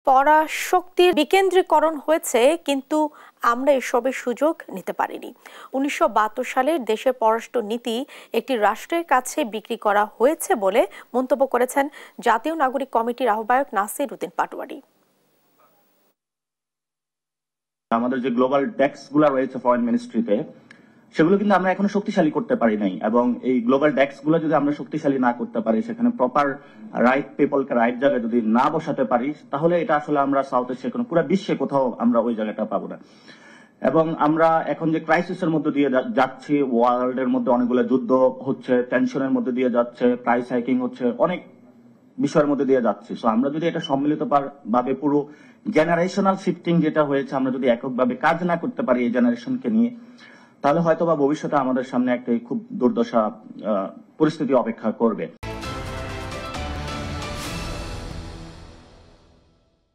পরাশক্তির বিকেন্দ্রীকরণ হয়েছে, কিন্তু আমরা এসবের সুযোগ নিতে পারিনি। 1972 সালের দেশের পররাষ্ট্র নীতি একটি রাষ্ট্রের কাছে বিক্রি করা হয়েছে বলে মন্তব্য করেছেন জাতীয় নাগরিক কমিটির আহ্বায়ক নাসির উদ্দিন পাটোয়ারি। আমাদের যে গ্লোবাল ডেস্ক গুলো রয়েছে ফরেন মিনিস্ট্রিতে, সেগুলো কিন্তু আমরা এখনো শক্তিশালী করতে পারি নাই, এবং এই গ্লোবাল ডেস্ক গুলো যদি আমরা শক্তিশালী না করতে পারি, সেখানে প্রপার রাইট পিপলকে রাইট জায়গায় যদি না বসাতে পারি, তাহলে এটা আসলে আমরা সাউথ এশিয়া কোনো পুরো বিশ্বে কোথাও আমরা ওই জায়গাটা পাবো না। এবং আমরা এখন যে ক্রাইসিসের মধ্যে দিয়ে যাচ্ছি, ওয়ার্ল্ড এর মধ্যে অনেকগুলো যুদ্ধ হচ্ছে, টেনশনের মধ্যে দিয়ে যাচ্ছে, প্রাইস হাইকিং হচ্ছে, অনেক বিষয়ের মধ্যে দিয়ে যাচ্ছি। সো আমরা যদি এটা সম্মিলিত ভাবে পুরো জেনারেশনাল শিফটিং যেটা হয়েছে, আমরা যদি এককভাবে কাজ না করতে পারি এই জেনারেশনকে নিয়ে, তাহলে হয়তো বা ভবিষ্যতে আমাদের সামনে একটা খুব দুর্দশা পরিস্থিতি অপেক্ষা করবে।